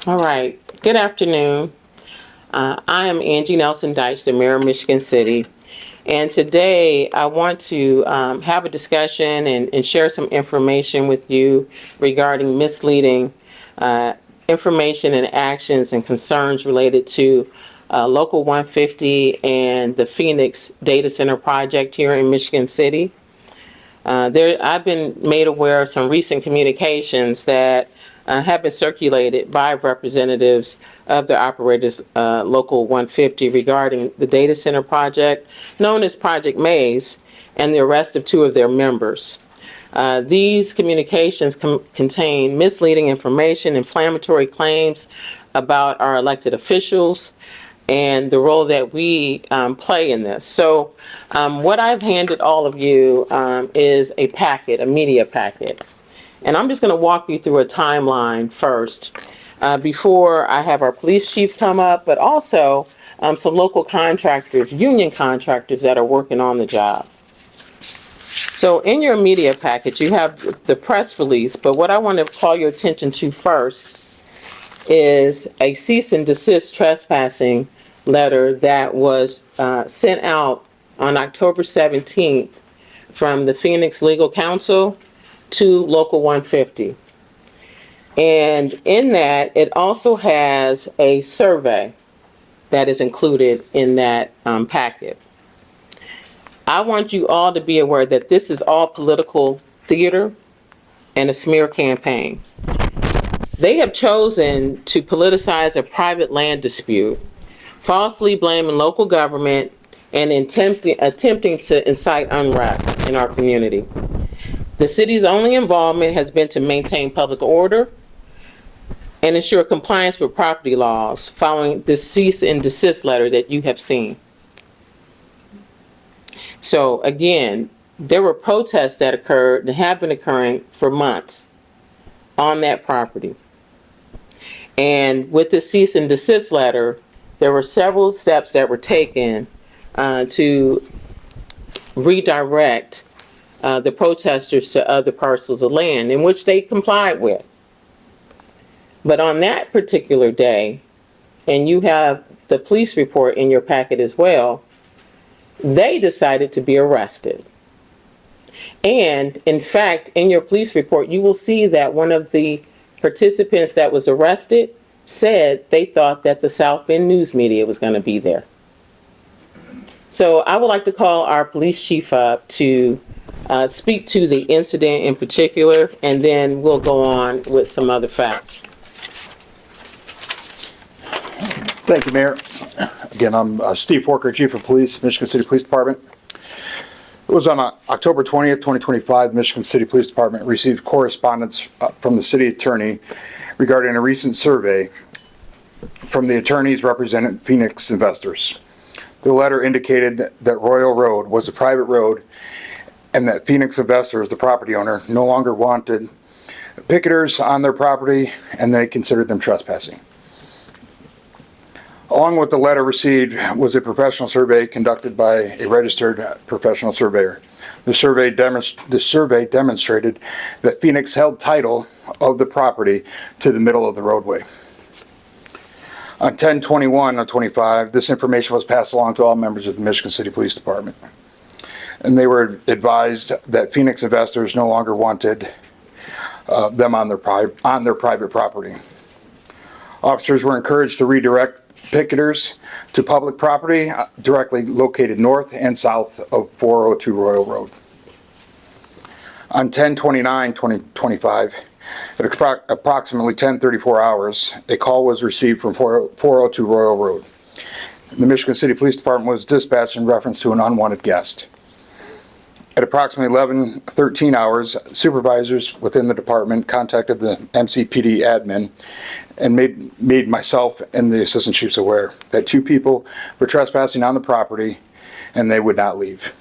All right. Good afternoon. I am Angie Nelson Deitch, the mayor of Michigan City. And today I want to have a discussion and share some information with you regarding misleading information and actions and concerns related to Local 150 and the Phoenix Data Center project here in Michigan City. I've been made aware of some recent communications that have been circulated by representatives of the operators Local 150 regarding the data center project known as Project Maze and the arrest of two of their members. These communications contain misleading information, inflammatory claims about our elected officials, and the role that we play in this. So what I've handed all of you is a packet, a media packet. And I'm just going to walk you through a timeline first before I have our police chief come up, but also some local contractors, union contractors that are working on the job. So in your media packet, you have the press release, but what I want to call your attention to first is a cease and desist trespassing letter that was sent out on October 17th from the Phoenix Legal Counsel to Local 150. And in that, it also has a survey that is included in that packet. I want you all to be aware that this is all political theater and a smear campaign. They have chosen to politicize a private land dispute, falsely blaming local government and attempting to incite unrest in our community. The city's only involvement has been to maintain public order and ensure compliance with property laws following the cease and desist letter that you have seen. So again, there were protests that occurred and have been occurring for months on that property. And with the cease and desist letter, there were several steps that were taken to redirect the protesters to other parcels of land in which they complied with. But on that particular day, and you have the police report in your packet as well, they decided to be arrested. And in fact, in your police report, you will see that one of the participants that was arrested said they thought that the South Bend news media was going to be there. So I would like to call our police chief up to speak to the incident in particular, and then we'll go on with some other facts. Thank you, Mayor. Again, I'm Steve Forker, Chief of Police, Michigan City Police Department. It was on October 20th, 2025, the Michigan City Police Department received correspondence from the city attorney regarding a recent survey from the attorneys representing Phoenix investors. The letter indicated that Royal Road was a private road and that Phoenix investors, the property owner, no longer wanted picketers on their property and they considered them trespassing. Along with the letter received was a professional survey conducted by a registered professional surveyor. The survey demonstrated that Phoenix held title of the property to the middle of the roadway. On 10/21/25, this information was passed along to all members of the Michigan City Police Department. And they were advised that Phoenix investors no longer wanted them on their private property. Officers were encouraged to redirect picketers to public property directly located north and south of 402 Royal Road. On 10/29/2025, at approximately 10:34 hours, a call was received from 402 Royal Road. The Michigan City Police Department was dispatched in reference to an unwanted guest. At approximately 11:13 hours, supervisors within the department contacted the MCPD admin and made myself and the assistant chiefs aware that two people were trespassing on the property and they would not leave.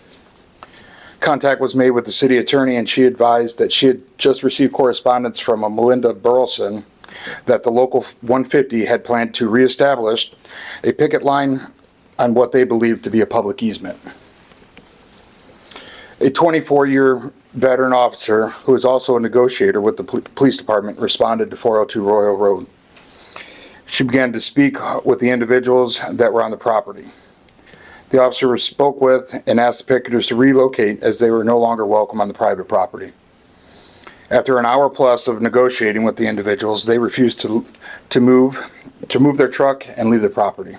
Contact was made with the city attorney and she advised that she had just received correspondence from a Melinda Burleson that the Local 150 had planned to reestablish a picket line on what they believed to be a public easement. A 24-year veteran officer, who is also a negotiator with the police department, responded to 402 Royal Road. She began to speak with the individuals that were on the property. The officer spoke with and asked the picketers to relocate as they were no longer welcome on the private property. After an hour plus of negotiating with the individuals, they refused to move their truck and leave the property.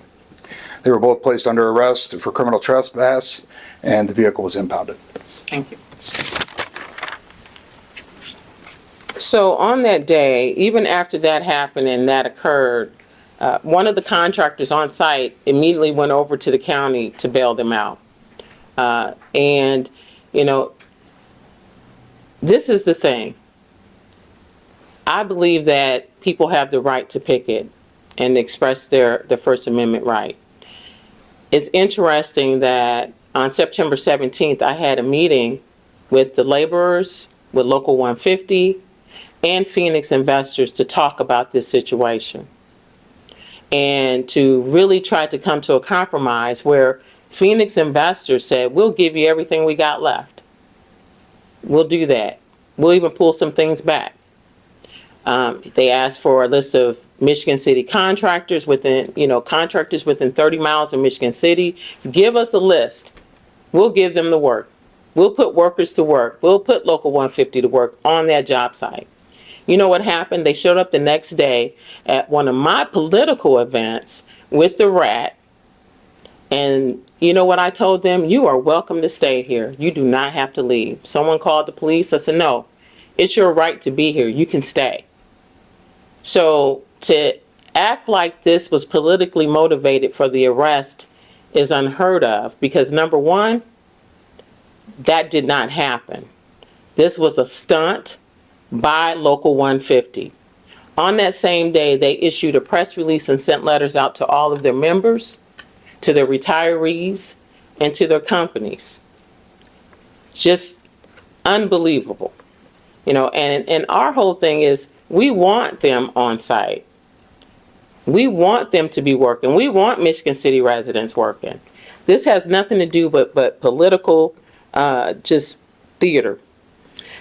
They were both placed under arrest for criminal trespass, and the vehicle was impounded. Thank you. So on that day, even after that happened and that occurred, one of the contractors on site immediately went over to the county to bail them out. And, you know, this is the thing. I believe that people have the right to picket and express their First Amendment right. It's interesting that on September 17th, I had a meeting with the laborers, with Local 150, and Phoenix investors to talk about this situation and to really try to come to a compromise where Phoenix investors said, we'll give you everything we got left. We'll do that. We'll even pull some things back. They asked for a list of Michigan City contractors within 30 miles of Michigan City. Give us a list. We'll give them the work. We'll put workers to work. We'll put Local 150 to work on that job site. You know what happened? They showed up the next day at one of my political events with the rat. And you know what I told them? You are welcome to stay here. You do not have to leave. Someone called the police. I said, no, it's your right to be here. You can stay. So to act like this was politically motivated for the arrest is unheard of because, number one, that did not happen. This was a stunt by Local 150. On that same day, they issued a press release and sent letters out to all of their members, to their retirees, and to their companies. Just unbelievable. You know, and our whole thing is we want them on site. We want them to be working. We want Michigan City residents working. This has nothing to do but political, just theater.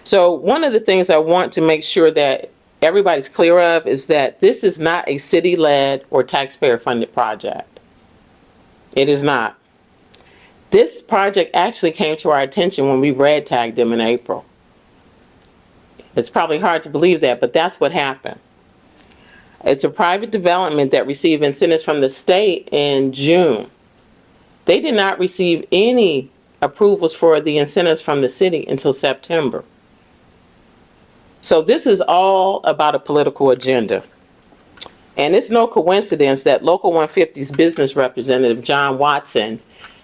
So one of the things I want to make sure that everybody's clear of is that this is not a city-led or taxpayer-funded project. It is not. This project actually came to our attention when we red tagged them in April. It's probably hard to believe that, but that's what happened. It's a private development that received incentives from the state in June. They did not receive any approvals for the incentives from the city until September. So this is all about a political agenda. And it's no coincidence that Local 150's business representative, John Watson,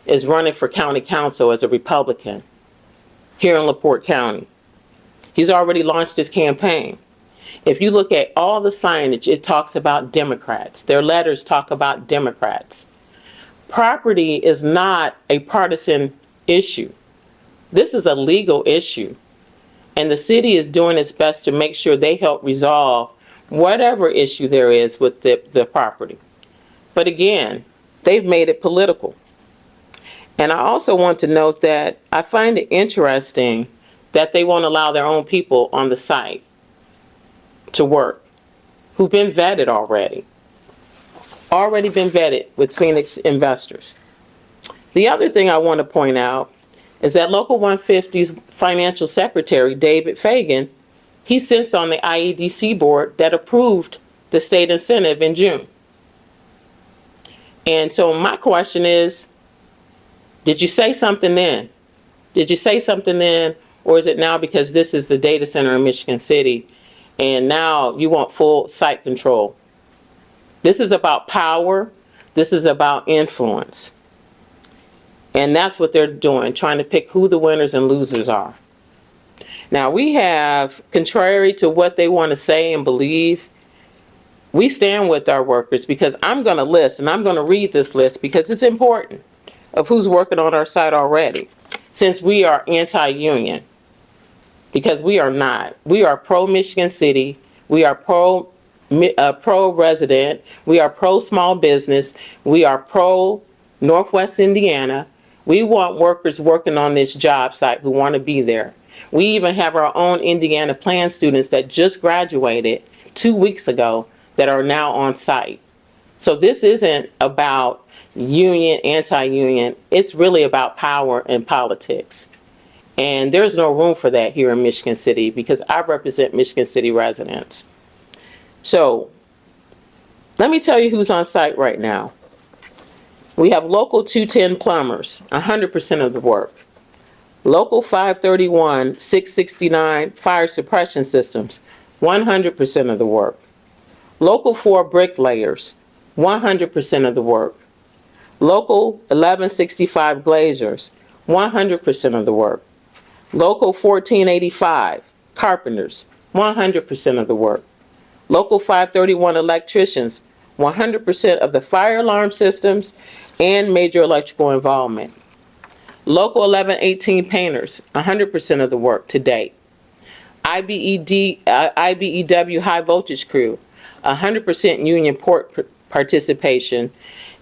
is running for county council as a Republican here in LaPorte County. He's already launched his campaign. If you look at all the signage, it talks about Democrats. Their letters talk about Democrats. Property is not a partisan issue. This is a legal issue. And the city is doing its best to make sure they help resolve whatever issue there is with the property. But again, they've made it political. And I also want to note that I find it interesting that they won't allow their own people on the site to work, who've been vetted already been vetted with Phoenix investors. The other thing I want to point out is that Local 150's financial secretary, David Fagan, he sits on the IEDC board that approved the state incentive in June. And so my question is, did you say something then? Did you say something then? Or is it now because this is the data center in Michigan City and now you want full site control? This is about power. This is about influence. And that's what they're doing, trying to pick who the winners and losers are. Now we have, contrary to what they want to say and believe, we stand with our workers because I'm going to list, and I'm going to read this list because it's important, of who's working on our site already, since we are anti-union. Because we are not. We are pro-Michigan City. We are pro-resident. We are pro-small business. We are pro-Northwest Indiana. We want workers working on this job site who want to be there. We even have our own Indiana Plan students that just graduated 2 weeks ago that are now on site. So this isn't about union, anti-union. It's really about power and politics. And there's no room for that here in Michigan City because I represent Michigan City residents. So let me tell you who's on site right now. We have Local 210 plumbers, 100% of the work. Local 531, 669 fire suppression systems, 100% of the work. Local 4 bricklayers, 100% of the work. Local 1165 glaziers, 100% of the work. Local 1485 carpenters, 100% of the work. Local 531 electricians, 100% of the fire alarm systems and major electrical involvement. Local 1118 painters, 100% of the work to date. IBEW high voltage crew, 100% union port participation.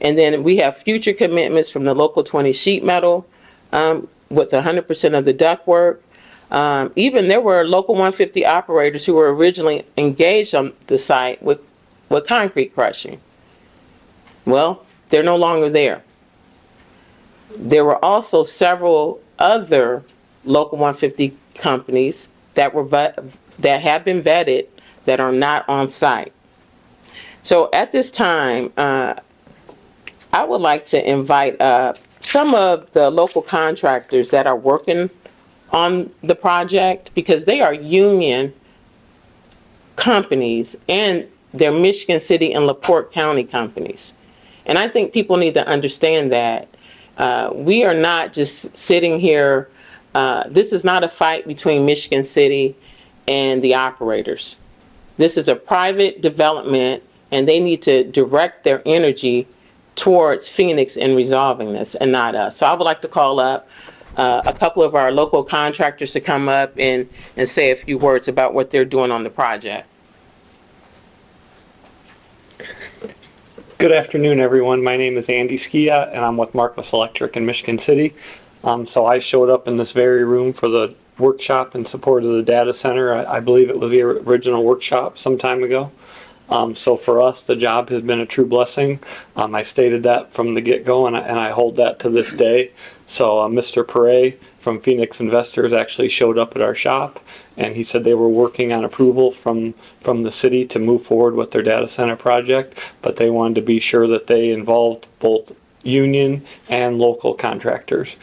And then we have future commitments from the Local 20 sheet metal with 100% of the ductwork. Even there were Local 150 operators who were originally engaged on the site with concrete crushing. Well, they're no longer there. There were also several other Local 150 companies that have been vetted that are not on site. So at this time, I would like to invite some of the local contractors that are working on the project because they are union companies and they're Michigan City and LaPorte County companies. And I think people need to understand that we are not just sitting here. This is not a fight between Michigan City and the operators. This is a private development, and they need to direct their energy towards Phoenix in resolving this and not us. So I would like to call up a couple of our local contractors to come up and say a few words about what they're doing on the project. Good afternoon, everyone. My name is Andy Skia, and I'm with Marcus Electric in Michigan City. So I showed up in this very room for the workshop in support of the data center. I believe it was the original workshop some time ago. So for us, the job has been a true blessing. I stated that from the get-go, and I hold that to this day. So Mr. Perret from Phoenix Investors actually showed up at our shop, and he said they were working on approval from the city to move forward with their data center project, but they wanted to be sure that they involved both union and local contractors.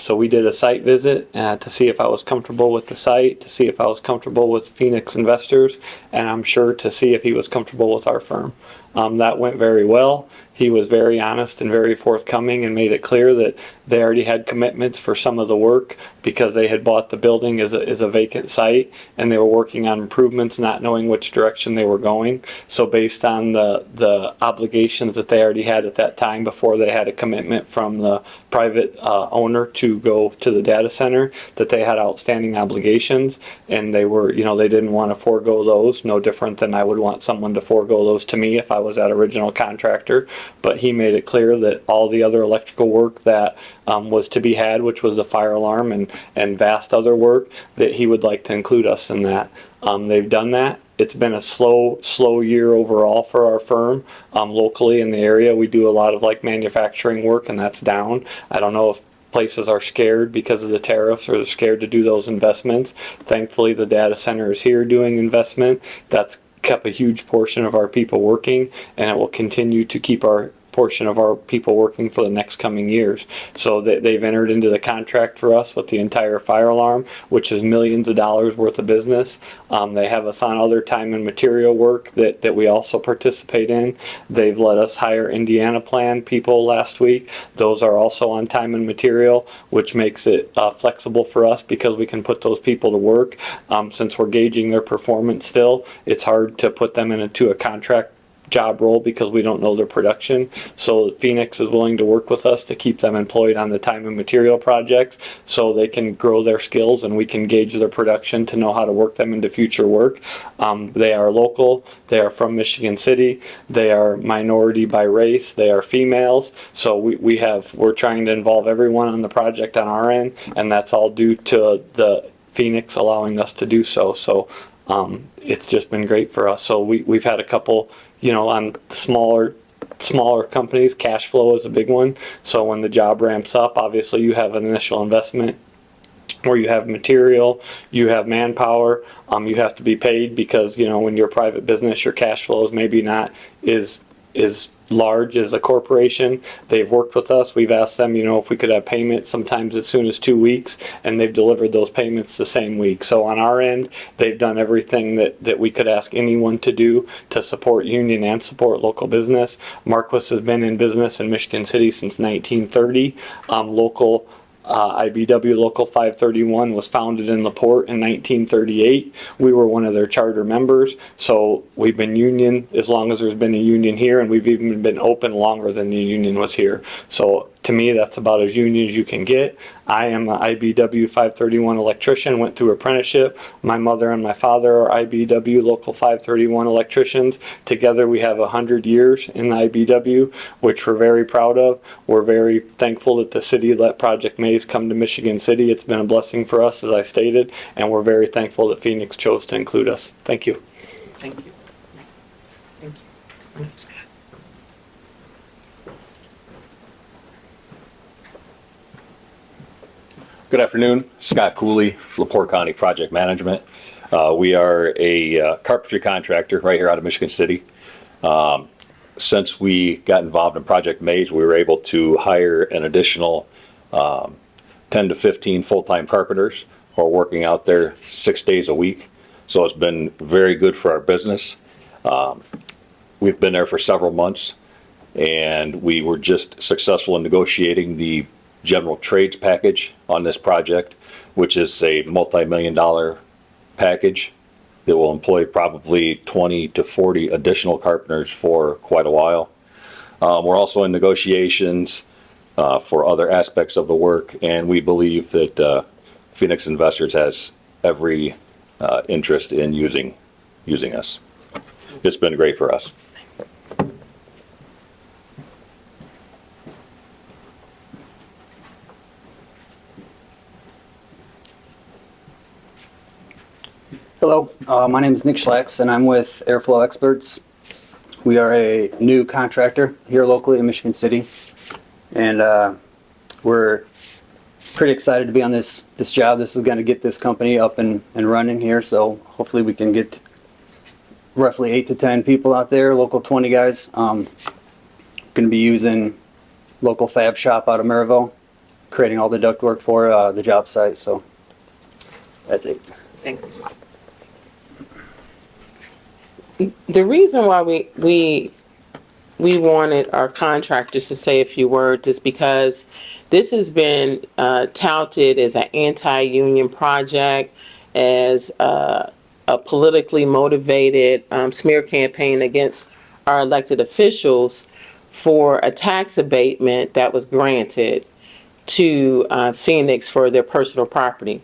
So we did a site visit to see if I was comfortable with the site, to see if I was comfortable with Phoenix Investors, and I'm sure to see if he was comfortable with our firm. That went very well. He was very honest and very forthcoming and made it clear that they already had commitments for some of the work because they had bought the building as a vacant site and they were working on improvements, not knowing which direction they were going. So based on the obligations that they already had at that time before they had a commitment from the private owner to go to the data center, that they had outstanding obligations, and they were, they didn't want to forego those, no different than I would want someone to forego those to me if I was that original contractor. But he made it clear that all the other electrical work that was to be had, which was the fire alarm and vast other work, that he would like to include us in that. They've done that. It's been a slow year overall for our firm. Locally in the area, we do a lot of manufacturing work, and that's down. I don't know if places are scared because of the tariffs or they're scared to do those investments. Thankfully, the data center is here doing investment. That's kept a huge portion of our people working, and it will continue to keep our portion of our people working for the next coming years. So they've entered into the contract for us with the entire fire alarm, which is millions of dollars worth of business. They have us on other time and material work that we also participate in. They've let us hire Indiana Plan people last week. Those are also on time and material, which makes it flexible for us because we can put those people to work. Since we're gauging their performance still, it's hard to put them into a contract job role because we don't know their production. So Phoenix is willing to work with us to keep them employed on the time and material projects so they can grow their skills and we can gauge their production to know how to work them into future work. They are local. They are from Michigan City. They are minority by race. They are females. So we're trying to involve everyone on the project on our end, and that's all due to the Phoenix allowing us to do so. So it's just been great for us. So we've had a couple on the smaller smaller companies, cash flow is a big one. So when the job ramps up, obviously you have an initial investment where you have material, you have manpower, you have to be paid because, you know, when you're a private business, your cash flow is maybe not is large as a corporation. They've worked with us. We've asked them, you know, if we could have payment sometimes as soon as 2 weeks, and they've delivered those payments the same week. So on our end, they've done everything that we could ask anyone to do to support union and support local business. Marquis has been in business in Michigan City since 1930. IBW Local 531 was founded in LaPorte in 1938. We were one of their charter members, so we've been union as long as there's been a union here, and we've even been open longer than the union was here. So to me, that's about as union as you can get. I am an IBW 531 electrician, went through apprenticeship. My mother and my father are IBW Local 531 electricians. Together we have 100 years in the IBW, which we're very proud of. We're very thankful that the city let Project Maze come to Michigan City. It's been a blessing for us, as I stated, and we're very thankful that Phoenix chose to include us. Thank you. Thank you. Thank you. Good afternoon, Scott Cooley, LaPorte County Project Management. We are a carpentry contractor right here out of Michigan City. Since we got involved in Project Maze, we were able to hire an additional 10 to 15 full-time carpenters who are working out there 6 days a week. So it's been very good for our business. We've been there for several months, and we were just successful in negotiating the general trades package on this project, which is a multi-million-dollar package that will employ probably 20 to 40 additional carpenters for quite a while. We're also in negotiations for other aspects of the work, and we believe that Phoenix Investors has every interest in using us. It's been great for us. Hello, my name is Nick Schlax, and I'm with Airflow Experts. We are a new contractor here locally in Michigan City, and we're pretty excited to be on this job. This is going to get this company up and running here, so hopefully we can get roughly 8 to 10 people out there, local 20 guys. Going to be using local fab shop out of Maryville, creating all the ductwork for the job site, so that's it. Thank you. The reason why we wanted our contractors to say a few words is because this has been touted as an anti-union project, as a politically motivated smear campaign against our elected officials for a tax abatement that was granted to Phoenix for their personal property.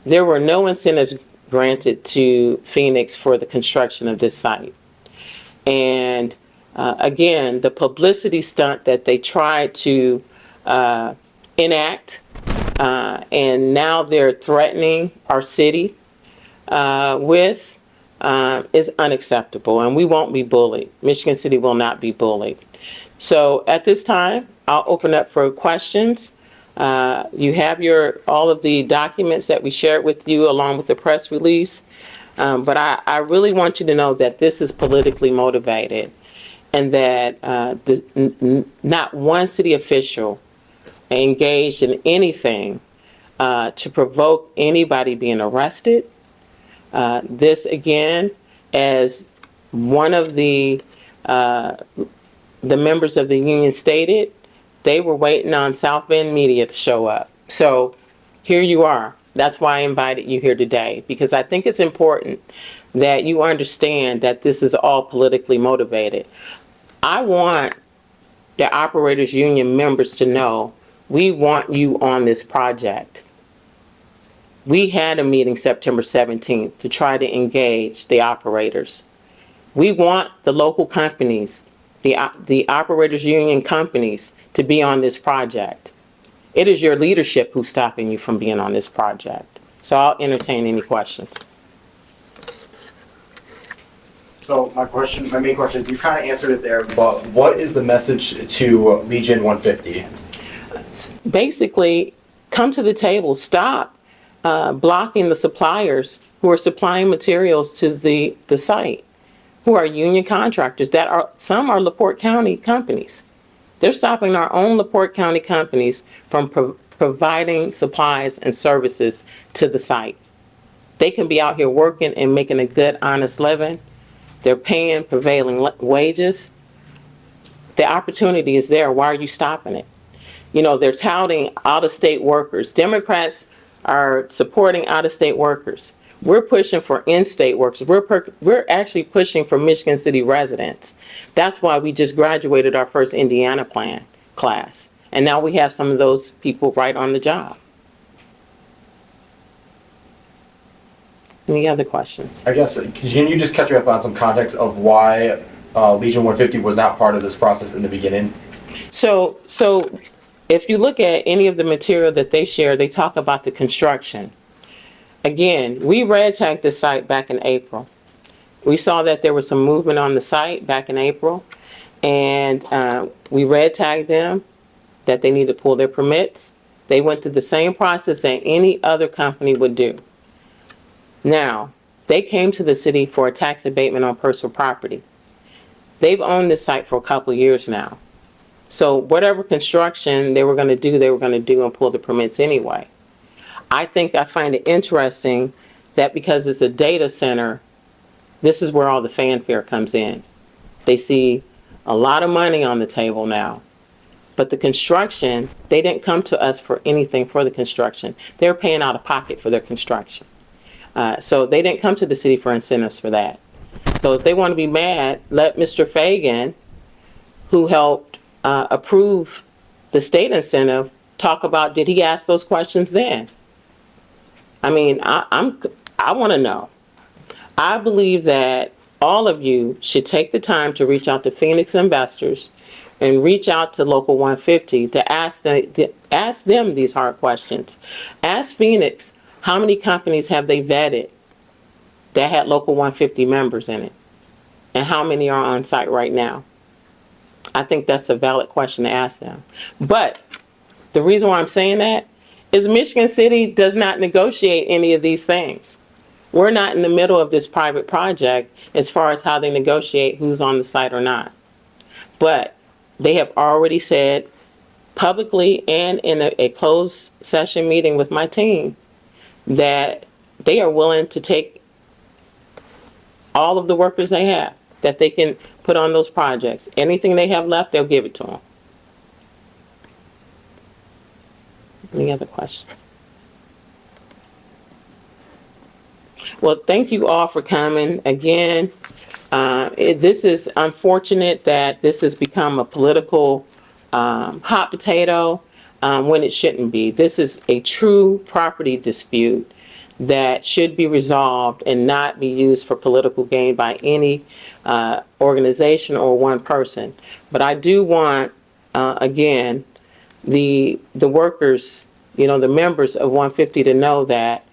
There were no incentives granted to Phoenix for the construction of this site. And again, the publicity stunt that they tried to enact, and now they're threatening our city with, is unacceptable, and we won't be bullied. Michigan City will not be bullied. So at this time, I'll open up for questions. You have all of the documents that we shared with you along with the press release. But I really want you to know that this is politically motivated, and that not one city official engaged in anything to provoke anybody being arrested. This, again, as one of the members of the union stated, they were waiting on South Bend media to show up. So here you are. That's why I invited you here today, because I think it's important that you understand that this is all politically motivated. I want the operators union members to know we want you on this project. We had a meeting September 17th to try to engage the operators. We want the local companies, the operators union companies, to be on this project. It is your leadership who's stopping you from being on this project. So I'll entertain any questions. So my main question is, you kind of answered it there, but what is the message to Legion 150? Basically, come to the table. Stop blocking the suppliers who are supplying materials to the site, who are union contractors. Some are LaPorte County companies. They're stopping our own LaPorte County companies from providing supplies and services to the site. They can be out here working and making a good, honest living. They're paying prevailing wages. The opportunity is there. Why are you stopping it? You know, they're touting out-of-state workers. Democrats are supporting out-of-state workers. We're pushing for in-state workers. We're actually pushing for Michigan City residents. That's why we just graduated our first Indiana plan class. And now we have some of those people right on the job. Any other questions? I guess, can you just catch me up on some context of why Legion 150 was not part of this process in the beginning? So if you look at any of the material that they share, they talk about the construction. Again, we red tagged the site back in April. We saw that there was some movement on the site back in April, and we red tagged them that they need to pull their permits. They went through the same process that any other company would do. Now, they came to the city for a tax abatement on personal property. They've owned this site for a couple of years now. So whatever construction they were going to do and pull the permits anyway. I find it interesting that because it's a data center, this is where all the fanfare comes in. They see a lot of money on the table now. But the construction, they didn't come to us for anything for the construction. They're paying out of pocket for their construction. So they didn't come to the city for incentives for that. So if they want to be mad, let Mr. Fagan, who helped approve the state incentive, talk about, did he ask those questions then? I mean, I want to know. I believe that all of you should take the time to reach out to Phoenix investors and reach out to Local 150 to ask them these hard questions. Ask Phoenix, how many companies have they vetted that had Local 150 members in it? And how many are on site right now? I think that's a valid question to ask them. But the reason why I'm saying that is Michigan City does not negotiate any of these things. We're not in the middle of this private project as far as how they negotiate who's on the site or not. But they have already said publicly and in a closed session meeting with my team that they are willing to take all of the workers they have that they can put on those projects. Anything they have left, they'll give it to them. Any other questions? Well, thank you all for coming again. This is unfortunate that this has become a political hot potato when it shouldn't be. This is a true property dispute that should be resolved and not be used for political gain by any organization or one person. But I do want, again, the workers, the members of 150 to know that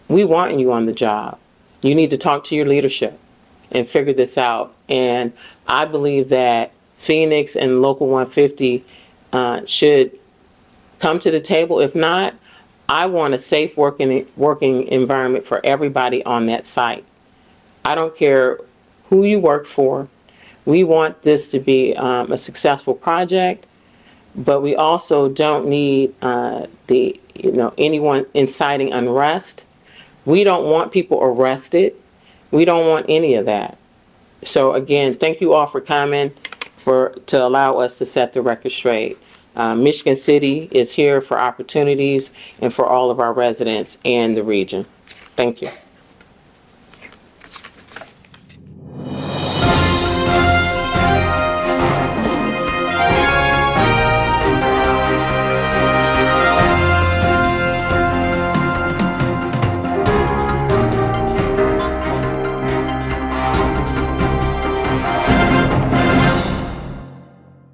we want you on the job. You need to talk to your leadership and figure this out. And I believe that Phoenix and Local 150 should come to the table. If not, I want a safe working environment for everybody on that site. I don't care who you work for. We want this to be a successful project, but we also don't need anyone inciting unrest. We don't want people arrested. We don't want any of that. So again, thank you all for coming to allow us to set the record straight. Michigan City is here for opportunities and for all of our residents and the region. Thank you.